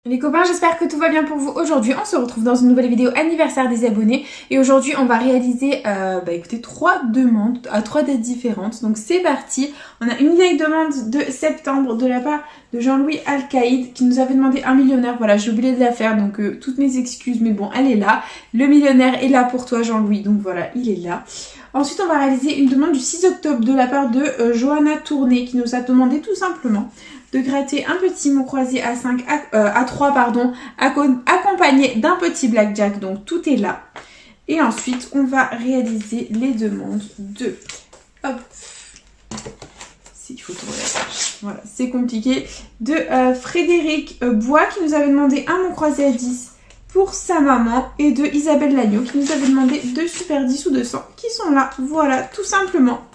Les copains, j'espère que tout va bien pour vous. Aujourd'hui, on se retrouve dans une nouvelle vidéo anniversaire des abonnés. Et aujourd'hui, on va réaliser, écoutez, 3 demandes à 3 dates différentes. Donc c'est parti. On a une vieille demande de septembre de la part de Jean-Louis Alcaïd qui nous avait demandé un millionnaire. Voilà, j'ai oublié de la faire, donc toutes mes excuses. Mais bon, elle est là. Le millionnaire est là pour toi, Jean-Louis. Donc voilà, il est là. Ensuite, on va réaliser une demande du 6 octobre de la part de Johanna Tourné qui nous a demandé tout simplement de gratter un petit mot croisé à 3 accompagné d'un petit blackjack, donc tout est là. Et ensuite on va réaliser les demandes de s'il faut tourner la page, voilà, c'est compliqué, de Frédéric Bois qui nous avait demandé un mot croisé à 10 pour sa maman, et de Isabelle Lagneau qui nous avait demandé 2 super 10 ou 200 qui sont là, voilà, tout simplement.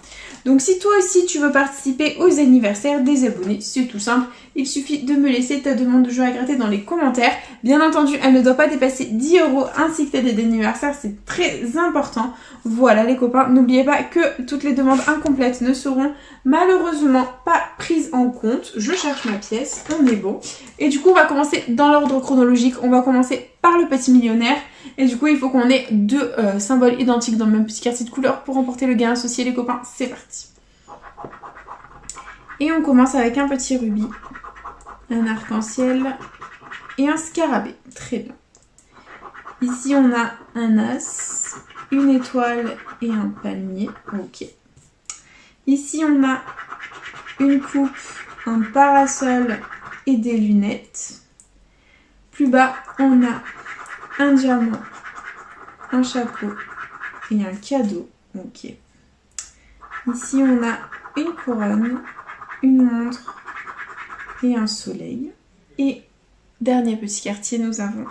Donc si toi aussi tu veux participer aux anniversaires des abonnés, c'est tout simple, il suffit de me laisser ta demande de jeu à gratter dans les commentaires. Bien entendu, elle ne doit pas dépasser 10 € ainsi que ta date d'anniversaire, c'est très important. Voilà les copains, n'oubliez pas que toutes les demandes incomplètes ne seront malheureusement pas prises en compte. Je cherche ma pièce, on est bon. Et du coup on va commencer dans l'ordre chronologique, on va commencer par le petit millionnaire. Et du coup il faut qu'on ait 2 symboles identiques dans le même petit quartier de couleur pour remporter le gain associé les copains, c'est parti. Et on commence avec un petit rubis, un arc-en-ciel et un scarabée, très bien. Ici on a un as, une étoile et un palmier, ok. Ici on a une coupe, un parasol et des lunettes. Plus bas on a un diamant, un chapeau et un cadeau, ok. Ici on a une couronne, une montre et un soleil. Et dernier petit quartier, nous avons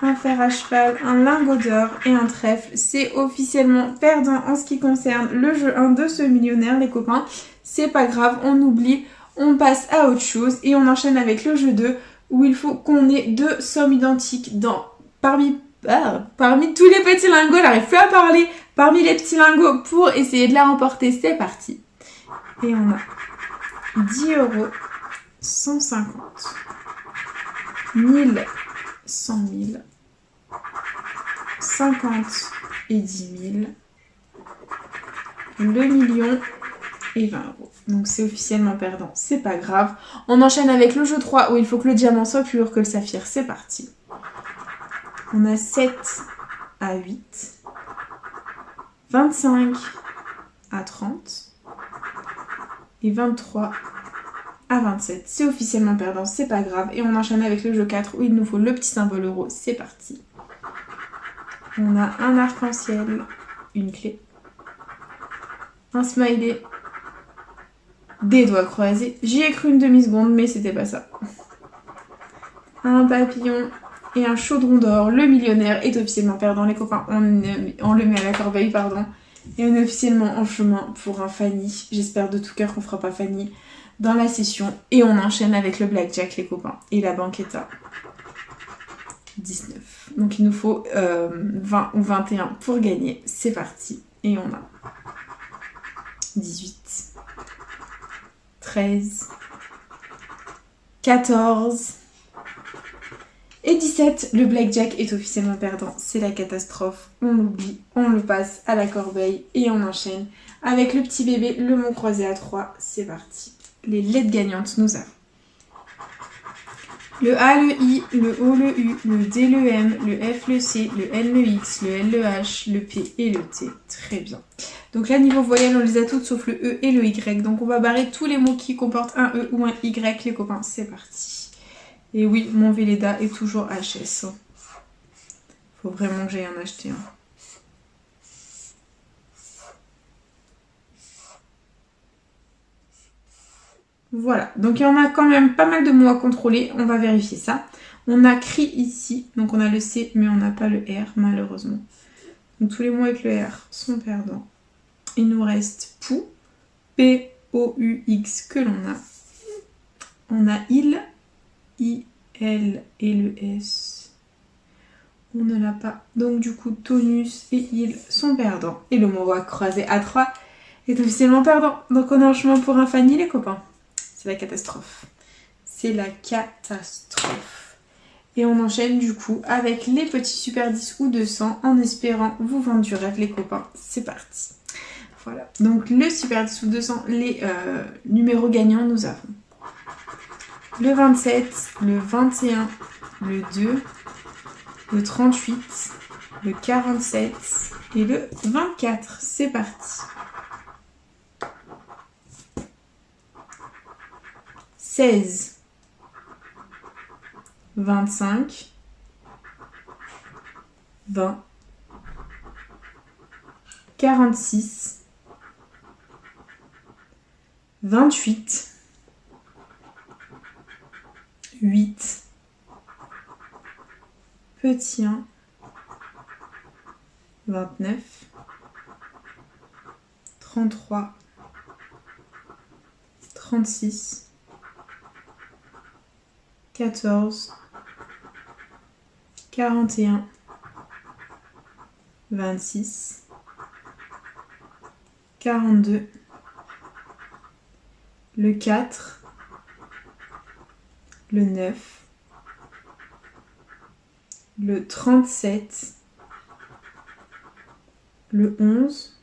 un fer à cheval, un lingot d'or et un trèfle. C'est officiellement perdant en ce qui concerne le jeu 1 de ce millionnaire les copains. C'est pas grave, on oublie, on passe à autre chose et on enchaîne avec le jeu 2 où il faut qu'on ait 2 sommes identiques parmi tous les petits lingots, j'arrive plus à parler, parmi les petits lingots pour essayer de la remporter, c'est parti. Et on a 10 €, 150, 1000, 100 000, 50 et 10 000, le million et 20 €. Donc c'est officiellement perdant, c'est pas grave. On enchaîne avec le jeu 3 où il faut que le diamant soit plus lourd que le saphir, c'est parti. On a 7 à 8, 25 à 30 et 23 à 27. C'est officiellement perdant, c'est pas grave. Et on enchaîne avec le jeu 4 où il nous faut le petit symbole euro, c'est parti. On a un arc-en-ciel, une clé, un smiley, des doigts croisés. J'y ai cru une demi-seconde, mais c'était pas ça. Un papillon et un chaudron d'or. Le millionnaire est officiellement perdant, les copains. On le met à la corbeille, pardon. Et on est officiellement en chemin pour un Fanny. J'espère de tout cœur qu'on fera pas Fanny dans la session. Et on enchaîne avec le blackjack, les copains. Et la banquetta. 19. Donc il nous faut 20 ou 21 pour gagner. C'est parti. Et on a 18, 13, 14... et 17, le blackjack est officiellement perdant, c'est la catastrophe, on l'oublie, on le passe à la corbeille et on enchaîne avec le petit bébé, le mot croisé à 3, c'est parti. Les lettres gagnantes, nous avons le A, le I, le O, le U, le D, le M, le F, le C, le N, le X, le L, le H, le P et le T. Très bien. Donc là, niveau voyelles, on les a toutes sauf le E et le Y. Donc on va barrer tous les mots qui comportent un E ou un Y, les copains, c'est parti. Et oui, mon Velleda est toujours HS. Faut vraiment que j'aille en acheter un. Voilà, donc il y en a quand même pas mal de mots à contrôler, on va vérifier ça. On a CRI ici, donc on a le C, mais on n'a pas le R, malheureusement. Donc tous les mots avec le R sont perdants. Il nous reste POU, P-O-U-X que l'on a. On a IL, I, L et le S. On ne l'a pas. Donc du coup, tonus et il sont perdants. Et le mot croisé à 3 est officiellement perdant. Donc on est en chemin pour un Fanny les copains. C'est la catastrophe. c'est la catastrophe. Et on enchaîne du coup avec les petits super 10 ou 200 en espérant vous vendre du rêve les copains. C'est parti. Voilà, donc le super 10 ou 200, les numéros gagnants, nous avons le 27, le 21, le 2, le 38, le 47 et le 24. C'est parti. 16, 25, 20, 46, 28, 8, petit 1, 29, 33, 36, 14, 41, 26, 42, le 4, le 9, le 37, le 11,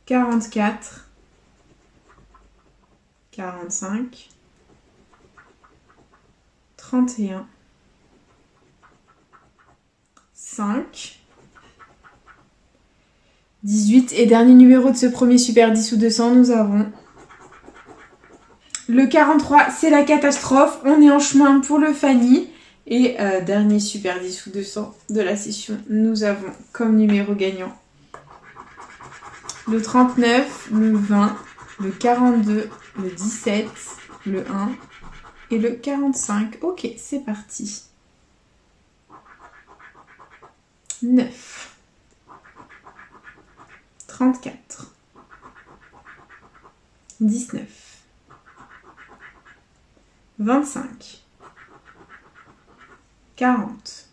44, 45, 31, 5, 18 et dernier numéro de ce premier super 10 ou 200, nous avons le 43, c'est la catastrophe. On est en chemin pour le Fanny. Et dernier super 10 ou 200 de la session, nous avons comme numéro gagnant le 39, le 20, le 42, le 17, le 1 et le 45. Ok, c'est parti. 9, 34, 19, 25, 40,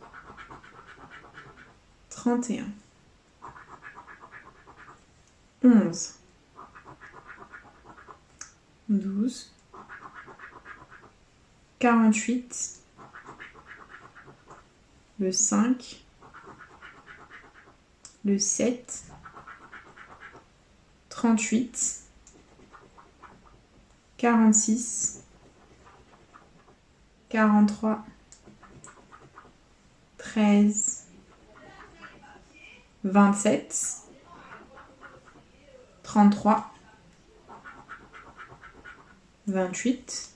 31, 11, 12, 48, le 5, le 7, 38, 46, 43, 13, 27, 33, 28,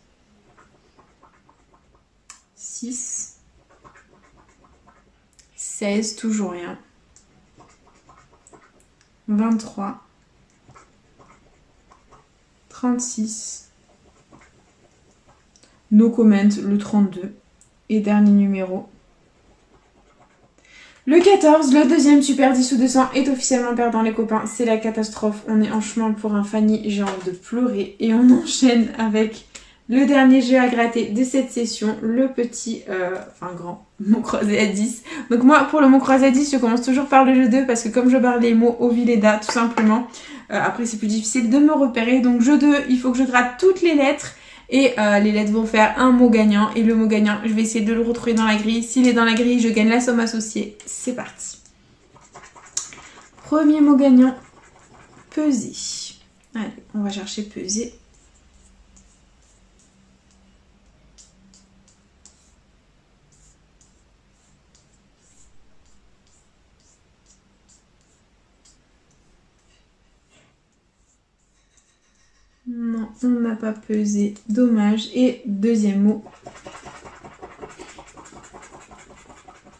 6, 16, toujours rien, 23, 36, no comment, le 32 et dernier numéro. Le 14, le deuxième super 10 ou 200 est officiellement perdant les copains, c'est la catastrophe, on est en chemin pour un Fanny, j'ai envie de pleurer et on enchaîne avec le dernier jeu à gratter de cette session, le petit, grand, mot croisé à 10. Donc moi pour le mot croisé à 10, je commence toujours par le jeu 2 parce que comme je barre les mots au Villeda tout simplement, après c'est plus difficile de me repérer, donc jeu 2, il faut que je gratte toutes les lettres. Et les lettres vont faire un mot gagnant. Et le mot gagnant, je vais essayer de le retrouver dans la grille. S'il est dans la grille, je gagne la somme associée. C'est parti. Premier mot gagnant, peser. Allez, on va chercher peser. Non, on n'a pas pesé. Dommage. Et deuxième mot.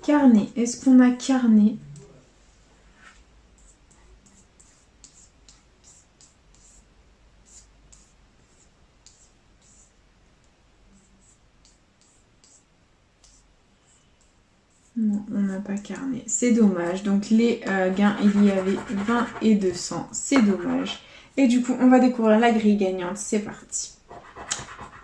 Carnet. Est-ce qu'on a carnet? Non, on n'a pas carnet. C'est dommage. Donc les gains, il y avait 20 et 200. C'est dommage. Et du coup, on va découvrir la grille gagnante. C'est parti.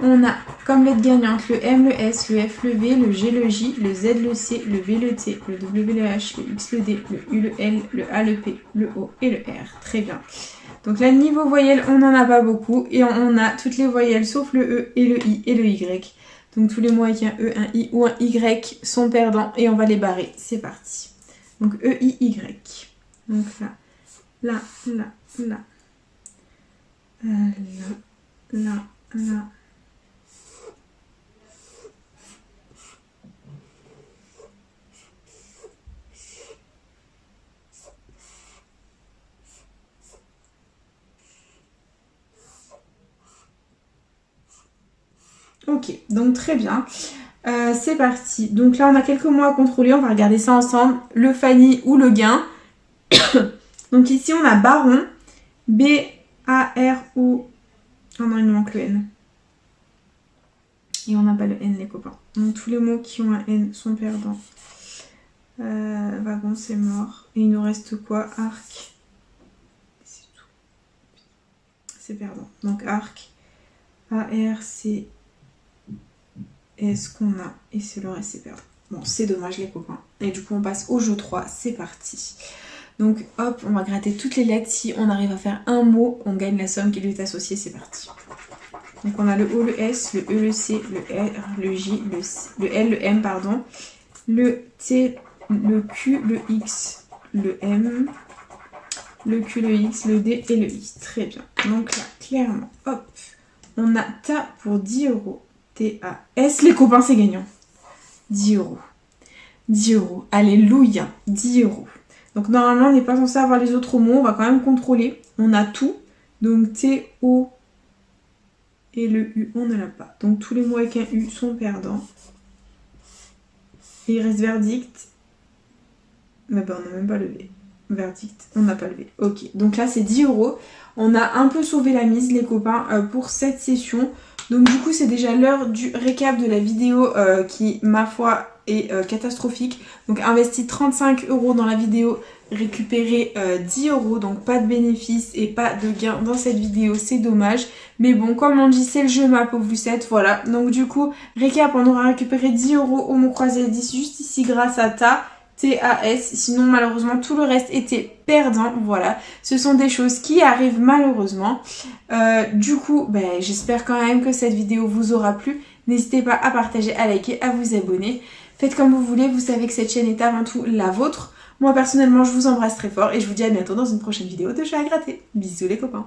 On a comme lettre gagnante le M, le S, le F, le V, le G, le J, le Z, le C, le V, le T, le W, le H, le X, le D, le U, le L, le A, le P, le O et le R. Très bien. Donc là, niveau voyelles, on n'en a pas beaucoup. Et on a toutes les voyelles sauf le E et le I et le Y. Donc tous les mots avec un E, un I ou un Y sont perdants et on va les barrer. C'est parti. Donc E, I, Y. Donc là, là, là, là. Là, là, là. Ok, donc très bien. C'est parti. Donc là, on a quelques mots à contrôler. On va regarder ça ensemble. Le Fanny ou le gain. Donc ici, on a baron. B-A-R-O. Oh non, il nous manque le N. Et on n'a pas le N, les copains. Donc tous les mots qui ont un N sont perdants. Wagon, c'est mort. Et il nous reste quoi? Arc. C'est tout. C'est perdant. Donc arc. A-R-C. Et ce qu'on a, et c'est le reste, c'est perdant. Bon, c'est dommage les copains. Et du coup, on passe au jeu 3, c'est parti. Donc hop, on va gratter toutes les lettres. Si on arrive à faire un mot, on gagne la somme qui lui est associée, c'est parti. Donc on a le O, le S, le E, le C, le R, le J, le L, le M, pardon. Le T, le Q, le X, le M, le Q, le X, le D et le I. Très bien. Donc là, clairement, hop, on a TAS pour 10 €. T-A-S, les copains, c'est gagnant. 10 €. 10 €. Alléluia. 10 €. Donc normalement, on n'est pas censé avoir les autres mots. On va quand même contrôler. On a tout. Donc T-O et le U, on ne l'a pas. Donc tous les mots avec un U sont perdants. Et il reste verdict. Mais ben, on n'a même pas levé. Verdict, on n'a pas levé. Ok. Donc là, c'est 10 €. On a un peu sauvé la mise, les copains, pour cette session. Donc du coup c'est déjà l'heure du récap de la vidéo qui ma foi est catastrophique. Donc investi 35 € dans la vidéo, récupéré 10 €, donc pas de bénéfice et pas de gain dans cette vidéo, c'est dommage. Mais bon, comme on dit, c'est le jeu ma pauvre Lucette, voilà. Donc du coup, récap, on aura récupéré 10 € au mot croisé 10 juste ici grâce à TAS, sinon malheureusement tout le reste était perdant, voilà. Ce sont des choses qui arrivent malheureusement. Du coup, j'espère quand même que cette vidéo vous aura plu. N'hésitez pas à partager, à liker, à vous abonner. Faites comme vous voulez, vous savez que cette chaîne est avant tout la vôtre. Moi personnellement, je vous embrasse très fort et je vous dis à bientôt dans une prochaine vidéo de jeux à gratter. Bisous les copains.